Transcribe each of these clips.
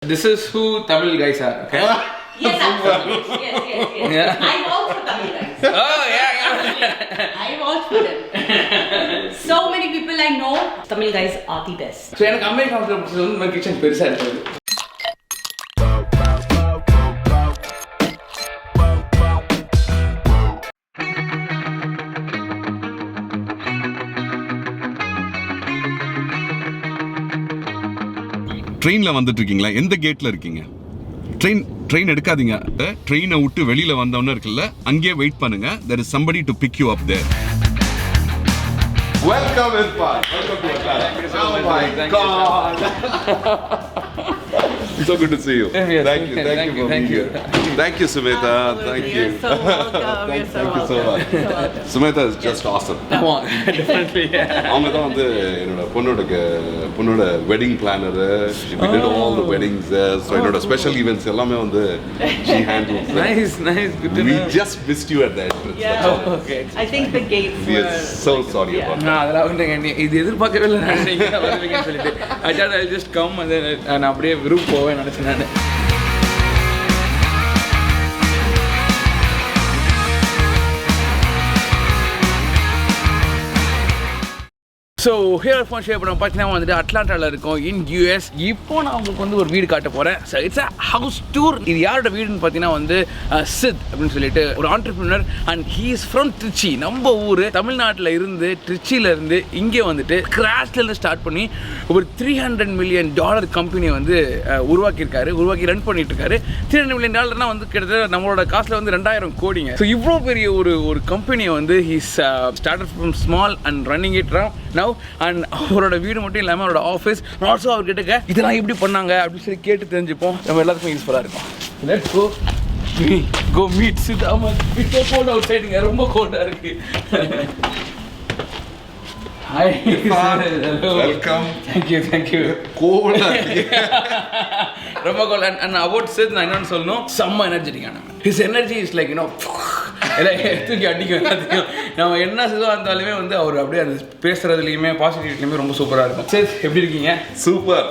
This is who Tamil guys are, okay? Yes, absolutely. Yes. Yeah. I vouch for Tamil guys. Oh, yeah. I vouch for them. So many people I know, Tamil guys are the best. So, எனக்கு American ஹவுஸ்ல பிடிச்சது வந்து நம்ம kitchen பெருசா இருக்குது. ட்ரெயினில் வந்துட்டு இருக்கீங்களா? எந்த கேட்டில் இருக்கீங்க? ட்ரெயின் எடுக்காதீங்க. ட்ரெயினை விட்டு வெளியில் வந்தவொன்னே இருக்குல்ல, அங்கேயே வெயிட் பண்ணுங்க. there is somebody to pick you up there. Welcome Irfan. Welcome to our class. Oh my God. So good to see you. Yes, Thank you for being here. Thank you, Sumita. Thank you. You're so welcome. Thank you so much. Sumita is just awesome. Definitely. அவங்க தான் வந்து என்னோட பொண்ணோட wedding planar. We did all the weddings. So என்னோட special events எல்லாமே வந்து she handles. Nice. Good to We know. just missed you at the entrance. Yeah. That's all. Okay. I think the gates We were... are so sorry about that. நான் அதெல்லாம் வந்து இது எதிர்பார்க்கவே இல்லை. நான் நீங்க வருவீங்கன்னு சொல்லிட்டு I thought I'll just come and then நான் அப்படியே ரூம் போவேன் நினைச்சேன் நான். ஸோ ஹியர் ஃபோன் ஷேப் நம்ம பார்த்தீங்கன்னா வந்துட்டு அட்லாண்டாவில் இருக்கோம் இன் யூஎஸ். இப்போ நான் உங்களுக்கு வந்து ஒரு வீடு காட்ட போகிறேன். So it's a house tour. இது யாரோட வீடுன்னு பார்த்தீங்கன்னா வந்து சித் அப்படின்னு சொல்லிட்டு ஒரு entrepreneur and he is from Trichy. நம்ம ஊர் தமிழ்நாட்டில் இருந்து திருச்சியிலேருந்து இங்கே வந்துட்டு கிராஷ்லேருந்து ஸ்டார்ட் பண்ணி ஒரு $300 million கம்பெனியை வந்து உருவாக்கி ரன் பண்ணிட்டு இருக்காரு. $300 million வந்து கிட்டத்தட்ட நம்மளோட காசில் வந்து 2000 கோடிங்க. ஸோ இவ்வளோ பெரிய ஒரு கம்பெனியை வந்து he's started from small and running it now. And அவரோட வீடு மட்டும் இல்லாமல் அவரோட ஆஃபீஸ் ஆல்சோ அவர்கிட்ட இதெல்லாம் எப்படி பண்ணாங்க அப்படின்னு சொல்லி கேட்டு தெரிஞ்சுப்போம். நம்ம எல்லாத்துக்கும் யூஸ்ஃபுல்லாக இருக்கும். Let's go meet Sid. ஆமாம், இட்ஸ் so cold outside. இங்க ரொம்ப கோல்டாக இருக்கு. Hi. Welcome. Thank you. Cold. ரொம்ப கோல்ட். அண்ட் அபவுட் சித் நான் என்னன்னு சொல்லணும், செம்ம எனர்ஜெட்டிக்கான. ஹிஸ் எனர்ஜி இஸ் லைக் எல்லாம் தூக்கி அடிக்கும் எல்லாத்தையும். நம்ம என்ன இதுவாக இருந்தாலுமே வந்து அவர் அப்படியே அந்த பேசுறதுலையுமே பாசிட்டிவிட்டிலையுமே ரொம்ப சூப்பராக இருக்கும். சரி, எப்படி இருக்கீங்க? சூப்பர்.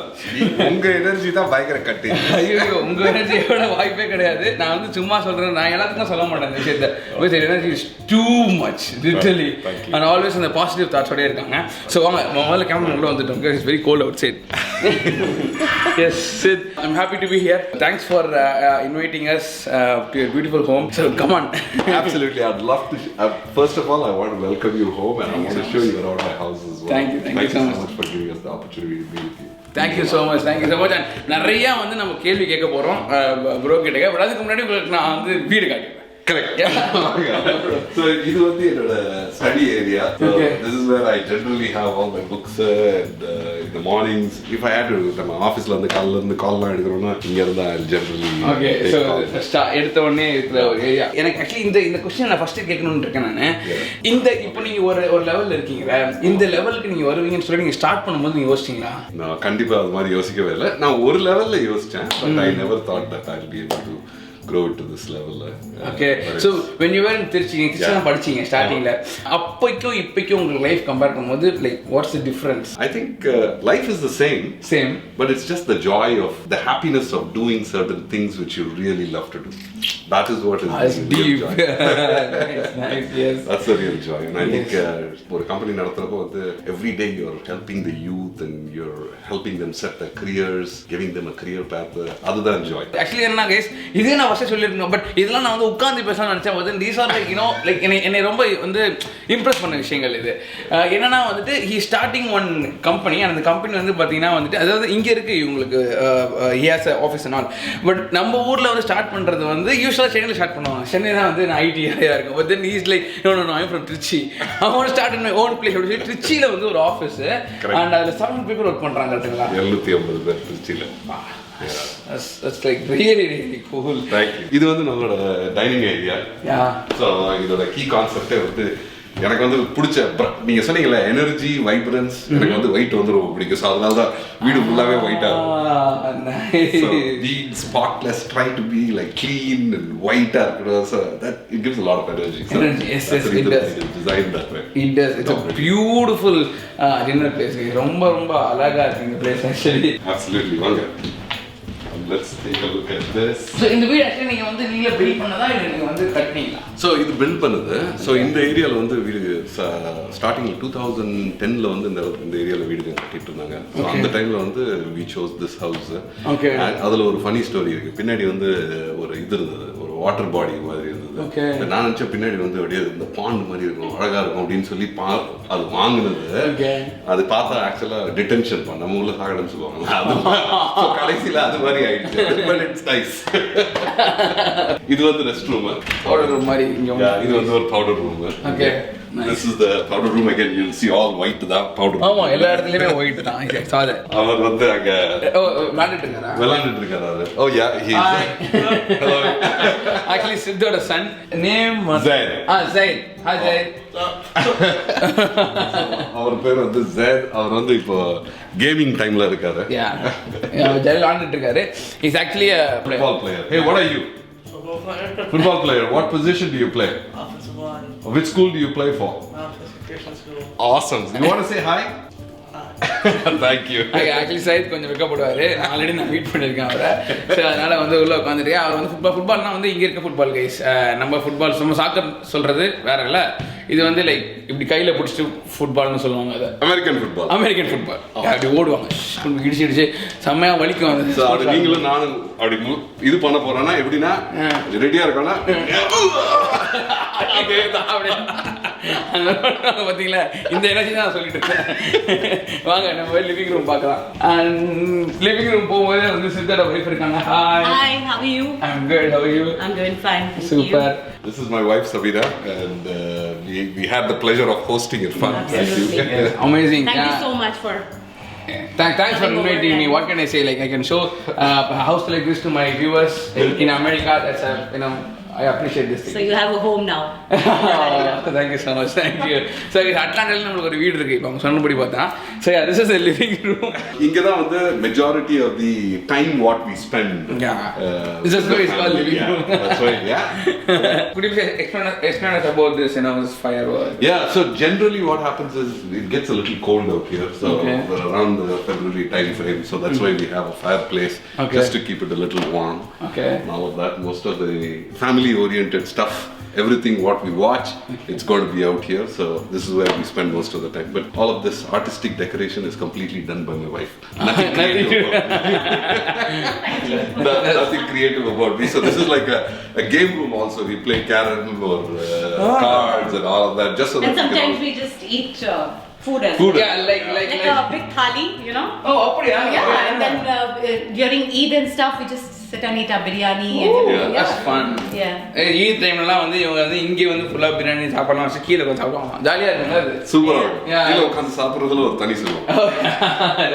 உங்க எனர்ஜி தான் பயங்கர கட்டி. ஐயோ, உங்க எனர்ஜியோட வாய்ப்பே கிடையாது. நான் வந்து சும்மா சொல்றேன், நான் எல்லாத்துக்கும் சொல்ல மாட்டேன் இந்த விஷயத்தை. With energy is too much literally and always அந்த பாசிட்டிவ் தாட்ஸோடய இருக்காங்க. ஸோ வாங்க முதல்ல கேமரா உள்ள வந்துட்டோம். It's very cold outside. Yes Sid, I'm happy to be here. Thanks for inviting us to your beautiful home. So come on. Absolutely, I'd love to. First of all, I want to welcome you home, and I want to show you around my house as well. Thank you so much for giving us the opportunity to be with you. Thank you so much. And நிறையா வந்து நம்ம கேள்வி கேட்க போகிறோம் bro கிட்ட. But அதுக்கு முன்னாடி உங்களுக்கு நான் வந்து வீடு காட்டுவேன். Correct. So இது வந்து என்னோட study area. So this is where I generally have all my books and in the mornings if I had to நம்ம ஆபீஸ்ல வந்து காலைல இருந்து கால்லாம் எடுக்கறோம்னா இங்க இருந்தா I generally. Okay, so எடுத்த உடனே இருக்கிற ஒரு ஏரியா. எனக்கு ஆக்சுவலி இந்த क्वेश्चन நான் ஃபர்ஸ்ட் கேட்கணும்னு இருக்கேன் நான். இப்போ நீங்க ஒரு லெவல்ல இருக்கீங்க. இந்த லெவலுக்கு நீங்க வருவீங்கன்னு சொல்லி நீங்க ஸ்டார்ட் பண்ணும்போது நீங்க யோசிச்சீங்களா? நான் கண்டிப்பா அது மாதிரி யோசிக்கவே இல்லை. நான் ஒரு லெவல்ல யோசிச்சேன், but I never thought that I'll be able to grow to this level. Okay, so when you were in Trichy படிச்சீங்க ஸ்டார்டிங்ல, அப்பைக்கும் இப்பைக்கும் உங்க லைஃப் கம்பேர் பண்ணும்போது like what's the difference? I think life is the same, but it's just the joy of the happiness of doing certain things which you really love to do. That is what is That's the deep. real joy. Nice, yes. That's the real joy. And I think for a company நடத்துறப்போ வந்து every day you're helping the youth and you're helping them set their careers, giving them a career path. அதுதான் joy. Actually என்ன guys, இதே நான் first சொல்லிருக்கேன், but இதெல்லாம் நான் வந்து உட்கார்ந்து பேசணும்னு நினைச்சேன். வந்து these are like you know like என்னை ரொம்ப வந்து இம்ப்ரெஸ் பண்ண விஷயங்கள் இது. என்னன்னா வந்துட்டு he starting one company and அந்த கம்பெனி வந்து பாத்தீங்கன்னா வந்துட்டு அதாவது இங்க இருக்கு இவங்களுக்கு he has a office and all, but நம்ம ஊர்ல வந்து ஸ்டார்ட் பண்றது வந்து யூசுவலா சென்னையில ஸ்டார்ட் பண்ணுவாங்க. சென்னை தான் வந்து நான் ஐடி ஏரியா இருக்கும். But then is like no I'm from Trichy. I want to start in my own place. அப்படி சொல்லி ட்ரிச்சில வந்து ஒரு ஆஃபீஸ் and அதுல 7 people ஒர்க் பண்றாங்க கரெக்ட்டுங்களா? 750 பேர் திருச்சியில. That's like really cool. Thank you. இது வந்து நம்மளோட டைனிங் ஏரியா. ஸோ இதோட கீ கான்செப்டே வந்து எனக்கு வந்து பிடிச்ச நீங்க சொன்னீங்கல்ல எனர்ஜி வைப்ரன்ஸ், எனக்கு வந்து ஒயிட் வந்து ரொம்ப பிடிக்கும். ஸோ அதனால தான் வீடு ஃபுல்லாவே ஒயிட்டா spotless, try to be like clean and ஒயிட்டா இருக்கணும். So that it gives a lot of energy. So yes, it does. Designed that way. It does. It's a beautiful dinner place. ரொம்ப அழகா இருக்கு இந்த place actually. Absolutely. வாங்க. let's take a look at this. So இந்த வீடு actually நீங்க வந்து நீங்களே பில்ட் பண்ணதா இல்ல நீங்க வந்து கட்டினீங்களா? So இது பில்ட் பண்ணது. So இந்த ஏரியால வந்து வீடு ஸ்டார்டிங்ல 2010ல வந்து இந்த ஏரியால வீடு கட்டிட்டு இருந்தாங்க. So அந்த டைம்ல வந்து we chose this house. Okay. அதுல ஒரு ஃபனி ஸ்டோரி இருக்கு. பின்னாடி வந்து ஒரு இது இருந்தது. ஒரு வாட்டர் பாடி மாதிரி இருந்தது. Okay. நான் நினைச்ச பின்னாடி வந்து அப்படியே இந்த பாண்ட் மாதிரி இருக்கும், அழகா இருக்கும் அப்படின்னு சொல்லி அது வாங்குனது. Okay. அது பார்த்தா ஆக்சுவலா டிடென்ஷன் பண்ண நம்ம ஊர்ல சாகடன்னு சொல்லுவாங்க. அது கடைசியில அது மாதிரி ஆயிடுச்சு. But it's nice. இது வந்து ரெஸ்ட் ரூம். பவுடர் ரூம் மாதிரி இங்க இது வந்து ஒரு powder room. Okay. This is the powder room again. You'll see all white தான் powder room. ஆமா எல்லா இடத்துலயுமே ஒயிட் தான். I saw that. அவர் வந்து அங்க விளையாண்டுட்டு இருக்காரா? Oh yeah, he is. Hello. Actually Siddhoட son name was Zaid. Zaid. Hi Zaid. அவர் பேர் வந்து Zaid. அவர் வந்து இப்போ கேமிங் டைம்ல இருக்காரு. Yeah. ஜெயில் விளையாண்டுட்டு இருக்காரு. He's actually a football player. Hey, what are you? Football player. What position do you play? Which school do you play for? Awesome. You want to say hi? Thank you. Actually Sait கொஞ்சம் வெக்கப்படுவாரு. Already நான் meet பண்ணியிருக்கேன் அவரை. So அதனால வந்து உள்ள உட்காந்துருக்கேன். அவர் வந்து ஃபுட்பால்னா வந்து இங்கே இருக்க ஃபுட்பால் கைஸ். நம்ம ஃபுட்பால் சும்மா சாக்கர் சொல்றது வேற இல்லை. இது வந்து லைக் இப்படி கையில் பிடிச்சிட்டு ஃபுட்பால்னு சொல்லுவாங்க. அது அமெரிக்கன் ஃபுட்பால். American football. அப்படி ஓடுவாங்க, இடிச்சு இடிச்சு செம்மையா வலிக்கும். அது நீங்களும் நானும் அப்படி இது பண்ண போறோம்னா எப்படின்னா ரெடியா இருக்கோம்னா பாத்தீங்களா, இந்த எனர்ஜி தான் சொல்லிட்டு இருக்கேன். வாங்க நம்ம லிவிங் ரூம் பார்க்கலாம். லிவிங் ரூம் போகும்போது வந்து சித்தோட வைஃப் இருக்காங்க. Hi, how are you? I'm good. How are you? I'm doing fine. Thank Super. you. This is my wife Sabina, and we had the pleasure of hosting it. Fun. Absolutely. Amazing. Thank you so much for. Thanks for inviting me. What can I say? Like I can show a house like this to my viewers in America. That's I appreciate this thing. So you have a home now. Thank you so much. Thank you. So அட்லாண்டால நமக்கு ஒரு வீடு இருக்கு. இப்போ அவங்க சொன்னபடி பார்த்தா. So yeah, this is the living room. இங்க தான் வந்து majority of the time what we spend. Yeah. This is why it's called living room. That's right. Yeah. Could you please explain us about this? This firework. Yeah. So generally, what happens is it gets a little cold out here. So we're around the February time frame. So that's why we have a fireplace just to keep it a little warm. Okay. And all of that. Most of the family-oriented stuff, everything what we watch, it's going to be out here. So this is where we spend most of the time. But all of this artistic decoration is completely done by my wife. Nothing creative nothing creative about me. So this is like a game room also. We play carom or cards and all of that. Just so And that sometimes we just eat food as Food. well. Yeah, like a big thali, you know. Oh, அப்படியா? Yeah, and then during Eid and stuff, we just sit and eat our biryani. Oh, and yeah, that's fun. Yeah. Eid டைம்லலாம் வந்து இவங்க வந்து இங்கே வந்து ஃபுல்லாக பிரியாணி சாப்பிடலாம், வச்சு கீழே கொஞ்சம் சாப்பிடுவாங்க. ஜாலியாக இருக்குங்க அது. சூப்பரா Yeah. கீழே உட்காந்து சாப்பிட்றதுல ஒரு தனி சொல்லுவோம்.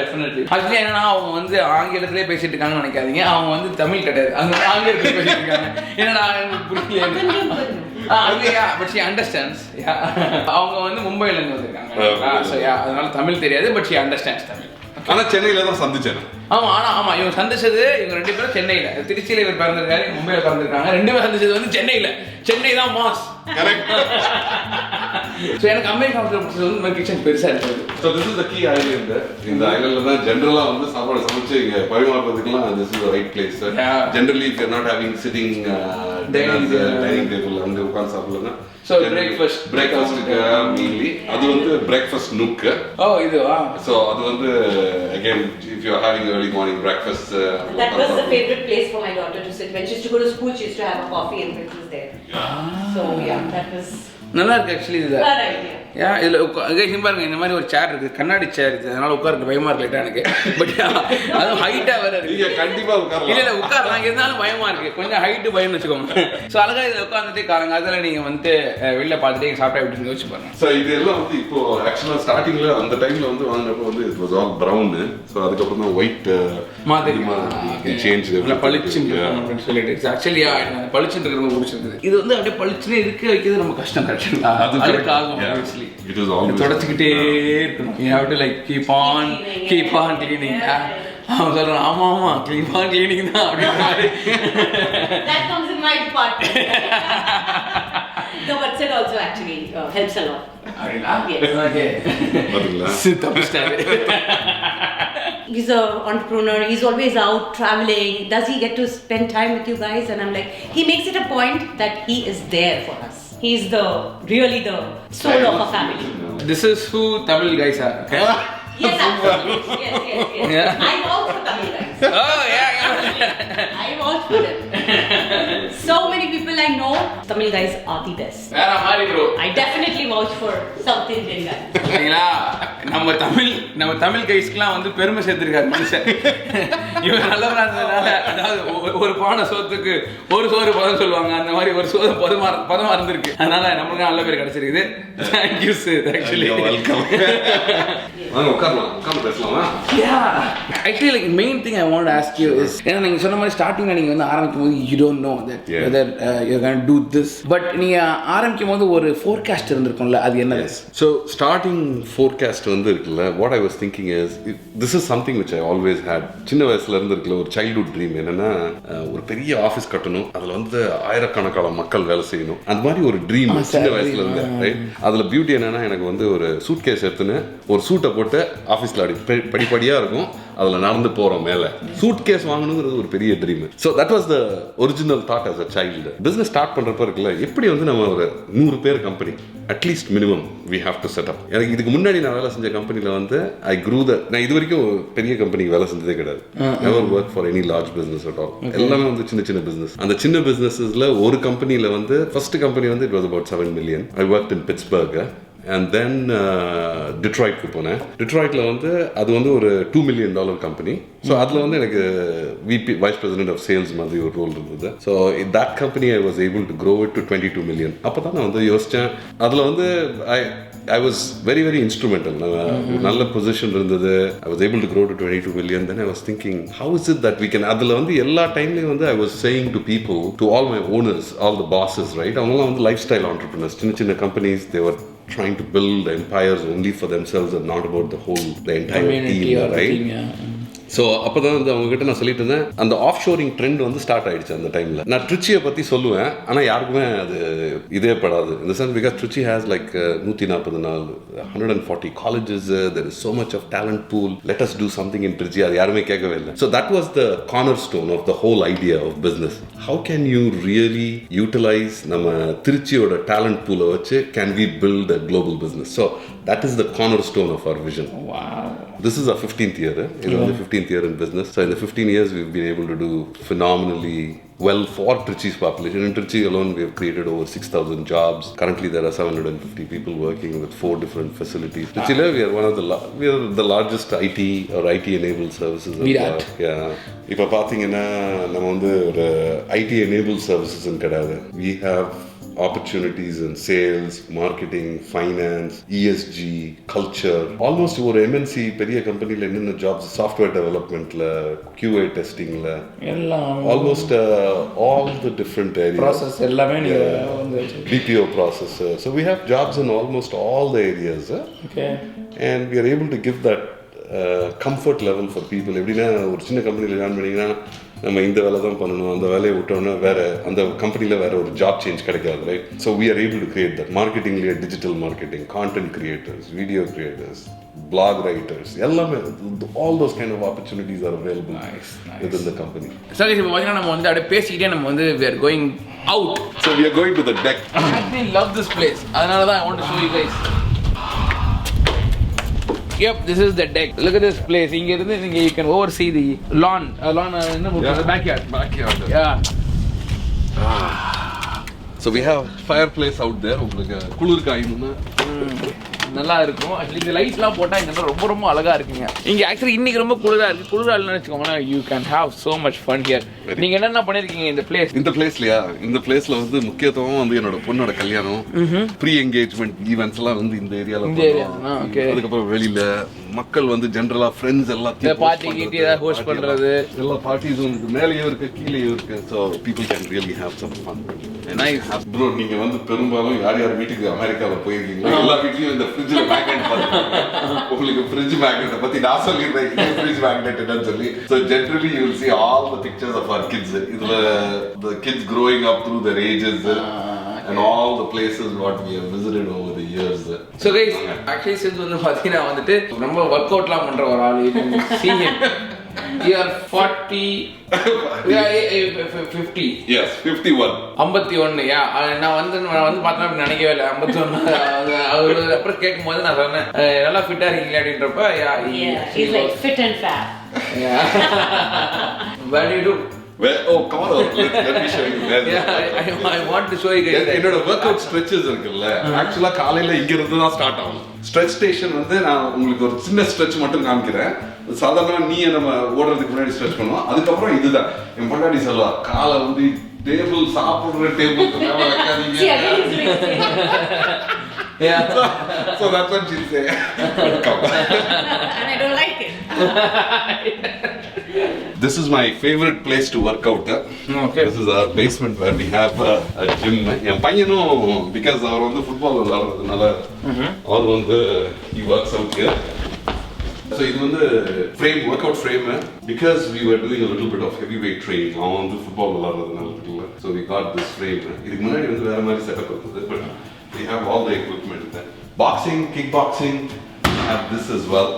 டெஃபினெட்லி. ஆக்சுவலி என்னன்னா அவங்க வந்து ஆங்கிலத்திலே பேசிட்டு இருக்காங்கன்னு நினைக்காதீங்க. அவங்க வந்து தமிழ் கிடையாது, அவங்க ஆங்கிலத்திலே பேசிட்டு இருக்காங்க. என்னடா எனக்கு புரியல. But she understands. அவங்க வந்து மும்பைல இருந்து வந்திருக்காங்க. So yeah, அதனால தமிழ் தெரியாது, but she understands தமிழ். ஆனா சென்னையில தான் சந்திச்சேன். ஆமா இவங்க சந்திச்சது இவங்க ரெண்டு பேரும் சென்னையில. திருச்சியில இவர் பிறந்திருக்காரு, மும்பைல பிறந்திருக்காங்க. ரெண்டு பேரும் சந்திச்சது வந்து சென்னை தான் மாஸ். கரெக்ட். சோ எனக்கு அமெரிக்கா வந்து கிச்சன் பெருசா இருக்குது. So this is the key island. இந்த ஐலண்ட்ல தான் ஜெனரலா வந்து சாப்பாடு சமைச்சு இங்க பரிமாறுறதுக்குலாம் this is the right place. Generally if you're not having sitting dining table அங்க உட்கார்ந்து சாப்பிடலாம். So breakfast mainly அது வந்து breakfast nook. இதுவா? So அது வந்து again if you're having early morning breakfast. That was the favorite place for my daughter to sit. When she used to go to school, she used to have a coffee and breakfast there. So yeah, that was நல்லா இருக்கு actually இது. yeah, இதுல பாருங்க, இந்த மாதிரி ஒரு சேர் இருக்கு, கண்ணாடி சேர் இருக்கு. அதனால உட்கார்றது பயமா இருக்கு எனக்கு. பட் அது ஹைட்டா வேற இருக்கு. நீங்க கண்டிப்பா உட்காரலாம். இல்ல உட்காரலாம், இருந்தாலும் பயமா இருக்கு. கொஞ்சம் ஹைட் பயம்னு வச்சுக்கோங்க. சோ அழகா இதுல உட்கார்ந்துட்டு காலங்க அதுல நீங்க வந்து வெளில பார்த்துட்டு சாப்பிட்டா எப்படி யோசிச்சு பாருங்க. சோ இதெல்லாம் வந்து இப்போ ஆக்சுவலா ஸ்டார்டிங்ல அந்த டைம்ல வந்து வாங்குனப்போ வந்து it was all brown. So அதுக்கு அப்புறம் தான் ஒயிட் மாதிரி சேஞ்ச் இல்ல பளிச்சுன்னு அப்படின்னு சொல்லிட்டு ஆக்சுவலி எனக்கு பளிச்சுன்னு இருக்கிறது பிடிச்சிருக்குது. இது வந்து அப்படியே பளிச்சுனே இருக்க வைக்கிறது ரொம்ப கஷ்டம் கரெக்டா. அது ஆகும் ஆக்சுவலி. It was always தொடச்சிக்கிட்டே இருக்கணும். You have to like keep on cleaning. அவன் சொல்றான் ஆமா keep on cleaning தான் அப்படின்ற மாதிரி. That comes in my department. The WhatsApp also actually helps a lot. Yes. Okay. பாத்தீங்களா? சித்தம் star. he's an entrepreneur. He's always out traveling. Does he get to spend time with you guys? And I'm like, he makes it a point that he is there for us. He's really the soul of our family. This is who Tamil guys are. Okay? Yes, absolutely. Yes. Yeah. I vouch for Tamil guys. Oh yeah. I vouch for them. So many people I know, Tamil guys are the best. வேற மாதிரி bro. I definitely vouch for South Indian guys. சரிங்களா, நம்ம தமிழ் கைஸ்க்குலாம் வந்து பெருமை சேர்த்திருக்காரு மனுஷன். இவன் நல்லவனா இருந்ததுனால, அதாவது ஒரு பானை சோத்துக்கு ஒரு சோறு பதம் சொல்லுவாங்க, அந்த மாதிரி ஒரு சோறு பதமா இருந்திருக்கு. அதனால நம்மளுக்கு நல்ல பேர் கிடைச்சிருக்குது. Thank you sir, actually. Welcome. வாங்க உட்கார்ந்து பேசலாமா? Yeah. Actually, like main thing I want to ask you is, ஏன்னா நீங்க சொன்ன மாதிரி ஸ்டார்டிங்ல நீங்க வந்து ஆரம்பிக்கும் போது you don't know that whether you're going to do this, but நீங்க ஆரம்பிக்கும் போது ஒரு forecast இருந்திருக்கும்ல, அது என்னது? So starting forecast வந்து இருக்குல்ல, what I was thinking is, this is something which I always had. சின்ன வயசுல இருந்து இருக்குல்ல ஒரு childhood dream என்னன்னா, ஒரு பெரிய ஆபீஸ் கட்டணும், அதுல வந்து ஆயிரக்கணக்கான மக்கள் வேலை செய்யணும், அந்த மாதிரி ஒரு ட்ரீம் சின்ன வயசுல இருந்து. ரைட், அதுல பியூட்டி என்னன்னா, எனக்கு வந்து ஒரு சூட் கேஸ் எடுத்துன்னு ஒரு சூட்டை போட்டு ஆஃபீஸில் படிப்படியாக இருக்கும், அதில் நடந்து போகிறோம் மேலே. சூட் கேஸ் வாங்கணுங்கிறது ஒரு பெரிய dream. So that was the original thought as a child. Business start பண்ணுறப்ப இருக்குல்ல, எப்படி வந்து நம்ம ஒரு 100 பேர் company at least minimum we have to set up. எனக்கு இதுக்கு முன்னாடி நான் வேலை செஞ்ச கம்பெனியில் வந்து ஐ க்ரூ நான் இது வரைக்கும் பெரிய கம்பெனிக்கு வேலை செஞ்சதே கிடையாது. Never work for any large business at all. எல்லாமே வந்து சின்ன சின்ன பிஸ்னஸ். அந்த சின்ன பிஸ்னஸில் ஒரு கம்பெனியில் வந்து ஃபர்ஸ்ட் கம்பெனி வந்து it was about 7 million. I work in Pittsburgh. And then டிட்ராய்ட்க்கு போனேன். டிட்ராய்ட்டில் வந்து அது வந்து ஒரு $2 million கம்பெனி. ஸோ அதில் வந்து எனக்கு வைஸ் பிரசிடென்ட் ஆஃப் சேல்ஸ் மாதிரி ஒரு ரோல் இருந்தது. So that company I was able to grow it to 22 million. அப்போ தான் நான் வந்து யோசித்தேன், அதில் வந்து I was very instrumental. நல்ல பொசிஷன் இருந்தது. I was able to grow to 22 million. Then I was thinking, how is it that we can, அதில் வந்து எல்லா டைம்லேயும் வந்து I was saying to people, to all my owners, all the bosses, right, அவங்களாம் வந்து life style entrepreneurs, சின்ன companies, they were trying to build empires only for themselves and not about the entire team, right? So அப்போ தான் வந்து அவங்ககிட்ட நான் சொல்லிட்டு இருந்தேன், அந்த ஆஃப் ஷோரிங் ட்ரெண்ட் வந்து ஸ்டார்ட் ஆயிடுச்சு அந்த டைமில். நான் ட்ரிச்சியை பற்றி சொல்லுவேன், ஆனால் யாருக்குமே அது இதே படாது. இந்த sense because Trichy has like 140 140 colleges, there is so much of talent pool, let us do something in Trichy. அது யாருமே கேட்கவே இல்லை. So that was the cornerstone of the whole idea of business. How can you really utilise நம்ம திருச்சியோட talent பூலை வச்சு can we build a global business? So that is the cornerstone of our vision. Wow. This is our 15th year. It was the 15th year in business. So in the 15 years, we've been able to do phenomenally well for Trichy's population. In Trichy alone, we have created over 6,000 jobs. Currently, there are 750 people working with 4 different facilities. Trichy, we are we are the largest IT or IT-enabled services. Yeah. இப்போ பார்த்தீங்கன்னா நம்ம வந்து ஒரு IT-enabled services கிடையாது. We have opportunities in sales, marketing, finance, ESG, culture. Almost ஒரு MNC பெரிய கம்பெனில என்னென்ன ஜாப்ஸ், சாஃப்ட்வேர் டெவலப்மெண்ட்ல, QA டெஸ்டிங்ல, எல்லாம் almost all the different areas. Process எல்லாமே BPO process. So we have jobs in almost all the areas. Okay. And we are able to give that comfort level for people. எப்படின்னா ஒரு சின்ன கம்பெனியில் join பண்ணிங்கன்னா நம்ம இந்த வேலை தான் பண்ணணும், அந்த வேலையை விட்டோன்னா வேற அந்த கம்பெனியில் வேற ஒரு ஜாப் சேஞ்ச் கிடைக்காது, right? So we are able to create that. மார்க்கெட்டிங்லேயே digital marketing, content creators, video creators, blog writers, எல்லாமே all those kind of opportunities are available within the company. So இப்போ பார்த்தீங்கன்னா நம்ம வந்து அப்படியே பேசிக்கிட்டே நம்ம வந்து we are going out. So we are going to the deck. I actually love this place. அதனால தான் I want to show you guys. Yep, this is the deck. Look at this place. இங்க இருந்து நீங்க you can oversee the lawn in the backyard. Yeah. So we have fireplace out there. உங்களுக்கு குளிர் காயும்னா நல்லா இருக்கும். Actually இந்த லைட்ஸ்லாம் போட்டால் இங்கே ரொம்ப ரொம்ப அழகாக இருக்குங்க. இங்கே ஆக்சுவலி இன்னைக்கு ரொம்ப குளிராக இருக்குது. குளிராகலன்னு வச்சுக்கோங்களேன், you can have so much fun here. நீங்கள் என்னென்ன பண்ணியிருக்கீங்க இந்த பிளேஸ்? இந்த பிளேஸ்லையா, இந்த பிளேஸ்ல வந்து முக்கியத்துவம் வந்து என்னோட பொண்ணோட கல்யாணம், ப்ரீ என்கேஜ்மெண்ட் ஈவெண்ட்ஸ் எல்லாம் வந்து இந்த ஏரியாவில். அதுக்கப்புறம் வெளியில மக்கள் வந்து ஜென்ரலா ஃப்ரெண்ட்ஸ் எல்லாத்தையும் பார்ட்டி கிட்டி ஏதாவது ஹோஸ்ட் பண்ணுறது, எல்லா பார்ட்டிஸும் மேலேயும் இருக்கு கீழேயும் இருக்கு. So people can really have some fun. Bro, நீங்க வந்து பெரும்பாலும் யார் யார் வீட்டுக்கு அமெரிக்காவில் போயிருக்கீங்களோ எல்லா வீட்லயும் இந்த ஃப்ரிட்ஜ்ல மேக்னெட் பார்த்துருக்கீங்க. உங்களுக்கு ஃப்ரிட்ஜ் மேக்னெட்டை பத்தி நான் சொல்லிடுறேன், ஃப்ரிட்ஜ் மேக்னெட் என்னன்னு சொல்லி. So generally you will see all the pictures of our kids. இதுல the kids growing up through their ages. and all the places what we have visited over the years. So guys, actually since வந்து பாத்தீங்கன்னா வந்துட்டு ரொம்ப work அவுட்லாம் பண்ற ஒரு ஆளு see him. You are 40 50. Yes, 51. 51. யா நான் வந்து பார்த்தா நினைக்கவே இல்லை 51. அவரு அப்புறம் கேட்கும்போது நான் சொன்னேன் நல்லா ஃபிட்டா இருக்கீங்களா அப்படின்றப்ப he's like fit and fat. What do you do? Well, oh, come on, let me show you. I want to show you guys. என்னோட ஒர்க் அவுட் ஸ்ட்ரெச்சஸ் இருக்குல்ல ஆக்சுவலா காலையில இங்க இருந்து தான் ஸ்டார்ட் ஆகும். ஸ்ட்ரெச் ஸ்டேஷன் வந்து நான் உங்களுக்கு ஒரு சின்ன ஸ்ட்ரெச் மட்டும் காமிக்கிறேன். சாதாரண நம்ம ஓடுறதுக்கு முன்னாடி ஸ்ட்ரெச் பண்ணுவோம். அதுக்கப்புறம் இதுதான் என் பொண்டாட்டி சொல்லுவா காலை வந்து டேபிள் சாப்பிடுற டேபிளுக்கு மேல வைக்காதீங்க. Yeah. So that's what she'll say. And I don't like it. This is my favorite place to work out. Okay. This is our basement where we have a gym. என் பையனும் because அவர் வந்து football விளையாடுறதுனால அவர் வந்து he works out here. So இது வந்து frame workout frame because we were doing a little bit of heavyweight training. அவன் வந்து football விளையாடுறதுனால இருக்குல்ல. So we got this frame. இதுக்கு முன்னாடி வந்து வேற மாதிரி செட்டப் இருந்தது but we have all the equipment there. Boxing, kickboxing, we have this as well.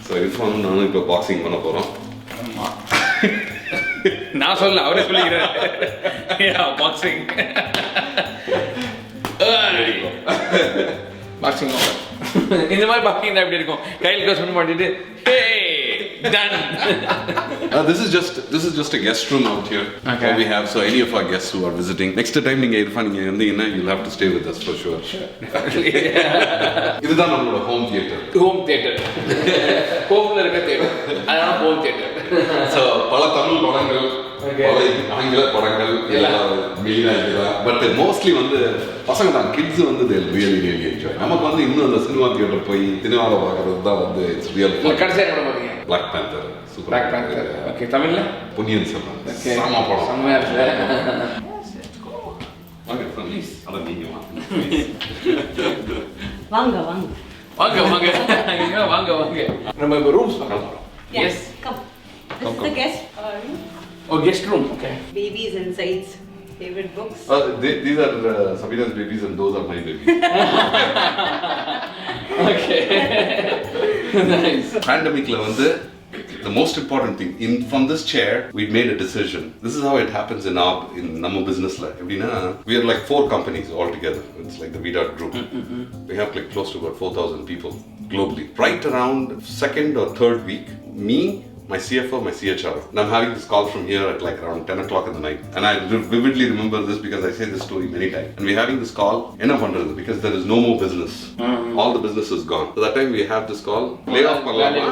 So Irfan நானும் இப்போ பாக்ஸிங் பண்ண போறோம். நான் சொல்ல அவரே சொல்லிக்கிறேன் பாக்ஸிங் பாக்ஸிங் இந்த மாதிரி பாக்ஸிங் தான் எப்படி இருக்கும் கையில் கோஸ் பண்ணிட்டு done. This is just a guest room out here. Okay. We have so any of our guests who are visiting. Next time நீங்க Irfan நீங்க வந்தீங்கன்னா you'll have to stay with us for sure. இதுதான் நம்மளோட home theatre. Home theatre ஹோம்ல இருக்க theatre அதான் home theatre. So பல தமிழ் படங்கள் பல ஆங்கில படங்கள் எல்லாம் மெயினா இதுதான். பட் மோஸ்ட்லி வந்து பசங்க தான் கிட்ஸ் வந்து they really enjoy. நமக்கு வந்து இன்னும் அந்த சினிமா தியேட்டர் போய் சினிமாவை பார்க்கறது தான் வந்து இட்ஸ் ரியல் ஃபன். கடைசியா என்ன படம் பாத்தீங்க? Black Panther. Super. Black Panther. Okay தமிழ்ல பொன்னியின் செல்வன். ஓகே சாமா படம். செம்மையா இருக்கு. வாங்க ப்ளீஸ். அத நீங்க வாங்க. வாங்க வாங்க நம்ம இப்ப ரூம்ஸ் பார்க்க போறோம். Yes. Come. This is the guest room. Oh, guest room. Okay. Babies inside. Favorite books. These are Sabina's babies and those are my babies. Okay. Nice. Pandemicல வந்து the most important thing from this chair we made a decision. This is how it happens in நம்ம businessல. எப்படின்னா we are like 4 companies all together. It's like the VDOT group. We have like close to about 4,000 people globally. Right around second or third week, me, my CFO, my CHRO. And I'm having this call from here at like around 10 o'clock in the night. And I vividly remember this because I say this story many times. And we're having this call, enna pandrathu, because there is no more business. All the business is gone. So that time we have this call, lay off panlama.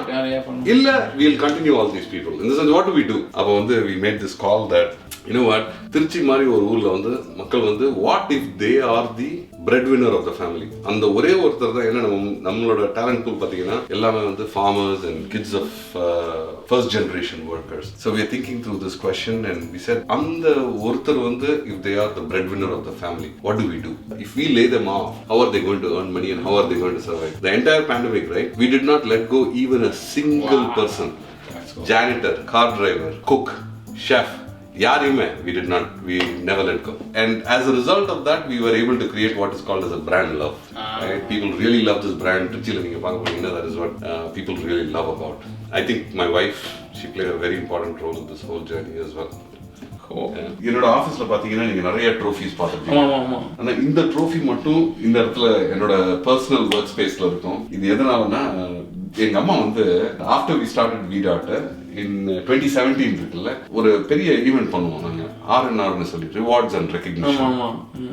Illa, we'll continue all these people. In this sense, what do we do? Appo வந்து we made this call that, you know what, Trichy மாதிரி ஒரு ஊர்ல வந்து மக்கள் வந்து what if they are the breadwinner of the family? அந்த ஒரே ஒருத்தர் தான் என்ன நம்மளோட talent pool பாத்தீங்கன்னா எல்லாமே வந்து farmers and kids of first generation workers. So we are thinking through this question and we said அந்த ஒருத்தர் வந்து if they are the breadwinner of the family, what do we do? If we lay them off, how are they going to earn money and how are they going to survive? The entire pandemic, right? We did not let go even a single person. Janitor, car driver, cook, chef, யாரையுமே we never let go. And as a result of that, we were able to create what is called as a brand love. Right? People really love this brand. Trichyla neenga paaka poringa, that is what people really love about. I think my wife, she played a very important role in this whole journey as well. என்னோட ஆபீஸ்ல பாத்தீங்கன்னா நீங்க நிறைய trophies பார்த்திருப்பீங்க. ஆனா இந்த trophy மட்டும் இந்த இடத்துல என்னோட பர்சனல் ஒர்க் ஸ்பேஸ்ல இருக்கும். இது எதனாலனா எங்க அம்மா வந்து after we started VDOT in 2017 இருக்குல்ல ஒரு பெரிய ஈவென்ட் பண்ணுவோம் நாங்க RNRனு சொல்லி ரிவார்ட்ஸ் அண்ட் ரெகக்னிஷன்.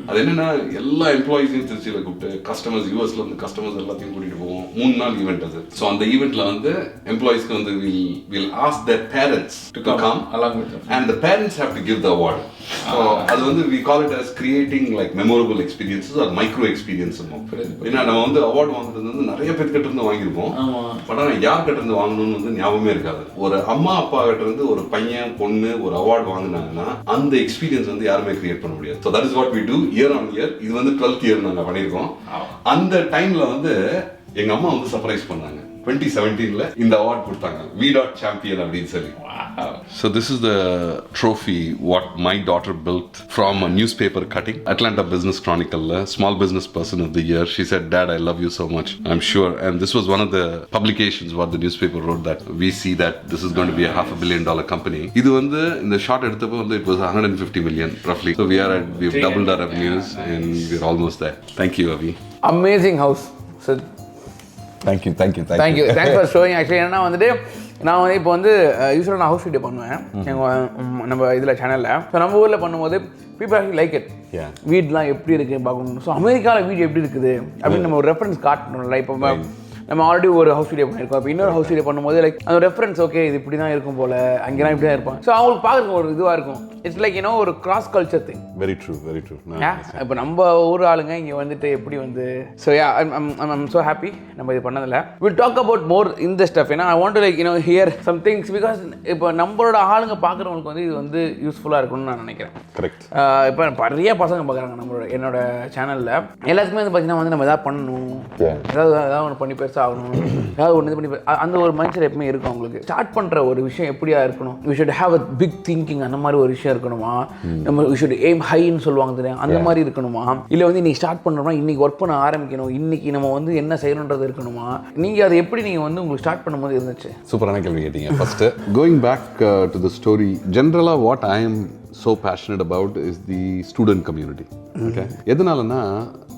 அது என்னன்னா எல்லா எம்ப்ளாயிஸையும் திருச்சியில கூப்பிட்டு கஸ்டமர்ஸ் யூஎஸ்ல இருந்து கஸ்டமர்ஸ் எல்லாத்தையும் கூட்டிட்டு போவோம். 3 நாள் ஈவென்ட் அது. ஸோ அந்த ஈவென்ட்ல வந்து எம்ப்ளாயிஸ்க்கு வந்து will ask their parents to come along with them and the parents have to give the award. So அது வந்து we call it as creating like memorable experiences or micro experiences. ஏன்னா நம்ம வந்து award வாங்குறது வந்து நிறைய பேர் கிட்ட இருந்து வாங்கியிருப்போம். பட் ஆனால் யார் கிட்ட இருந்து வாங்கணும்னு வந்து ஞாபகமே இருக்காது. ஒரு அம்மா அப்பா கிட்ட இருந்து ஒரு பையன் பொண்ணு ஒரு அவார்ட் வாங்கினாங்கன்னா அந்த எக்ஸ்பீரியன்ஸ் வந்து யாருமே கிரியேட் பண்ண முடியாது. So that is what we do year on year. இது வந்து 12th year நாங்க பண்ணியிருக்கோம். அந்த டைம்ல வந்து எங்க அம்மா வந்து சர்ப்ரைஸ் பண்ணாங்க. 2017ல இந்த அவார்ட் கொடுத்தாங்க V.Champion அப்படின்னு சொல்லி. So this is the trophy what my daughter built from a newspaper cutting. Atlanta Business Chronicle, Small Business Person of the Year. She said, "Dad, I love you so much. I'm sure." And this was one of the publications what the newspaper wrote that we see that this is going to be a $500 million company. இது வந்து இந்த shot எடுத்தப்போ வந்து it was 150 million roughly. So we've doubled our revenues and we're almost there. Thank you, Avi. Amazing house. So Thank you. Thanks for showing. Actually ஏன்னா வந்துட்டு நான் வந்து இப்போ வந்து யூஸ்வலாக நான் ஹவுஸ் வீடியோ பண்ணுவேன் எங்கள் நம்ம இதில் சேனலில். ஸோ நம்ம ஊரில் பண்ணும்போது பீப்புள் ஆக்சுவலி லைக் இட். வீடெலாம் எப்படி இருக்குன்னு பார்க்கணும். ஸோ அமெரிக்காவில் வீடு எப்படி இருக்குது அப்படின்னு நம்ம ஒரு ரெஃபரன்ஸ் காட்டணும்ல. இப்போ நம்ம ஆல்ரெடி ஒரு ஹவுஸ் வீடியோ பண்ணியிருக்கோம். இப்போ இன்னொரு ஹவுஸ் வீடியோ பண்ணும்போது லைக் அந்த ரெஃபரன்ஸ் ஓகே இது இப்படி தான் இருக்கும் போல், அங்கேலாம் இப்படி தான் இருப்பாங்க. ஸோ அவங்களுக்கு பார்க்குறதுக்கு ஒரு இதுவாக இருக்கும். இட்ஸ் லைக் ஏன்னோ ஒரு cross culture thing. Very true. இப்போ நம்ம ஊர் ஆளுங்க இங்கே வந்துட்டு எப்படி வந்து ஸோ ஐம் ஸோ ஹாப்பி நம்ம இது பண்ணதில்ல. வில் டாக் அபவுட் மோர் இந்த ஸ்டஃப். ஏன்னா I want to like hear some things because இப்போ நம்மளோட ஆளுங்க பார்க்குறவங்களுக்கு வந்து இது வந்து யூஸ்ஃபுல்லாக இருக்கும்னு நான் நினைக்கிறேன். கரெக்ட். இப்போ நிறைய பசங்க பார்க்குறாங்க என்னோட சேனலில். எல்லாத்துக்குமே வந்து பார்த்தீங்கன்னா வந்து நம்ம எதாவது பண்ணணும், ஏதாவது ஒன்று பண்ணி ஆகணும், ஏதாவது ஒன்று இது பண்ணி அந்த ஒரு மைண்ட் செட் எப்பவுமே இருக்கும் அவங்களுக்கு. ஸ்டார்ட் பண்ணுற ஒரு விஷயம் எப்படியா இருக்கணும், we should have a big thinking, அந்த மாதிரி ஒரு விஷயம் இருக்கணுமா, நம்ம வி ஷுட் எய்ம் ஹைன்னு சொல்லுவாங்க தெரியும், அந்த மாதிரி இருக்கணுமா, இல்லை வந்து இன்னைக்கு ஸ்டார்ட் பண்ணுறோம்னா இன்னைக்கு ஒர்க் பண்ண ஆரம்பிக்கணும், இன்னைக்கு நம்ம வந்து என்ன செய்யணுன்றது இருக்கணுமா, நீங்கள் அதை எப்படி நீங்கள் வந்து உங்களுக்கு ஸ்டார்ட் பண்ணும்போது இருந்துச்சு? சூப்பரான கேள்வி கேட்டீங்க. First going back to the story, ஜென்ரலாக what I am so passionate about is the student community. Okay, எதனாலனா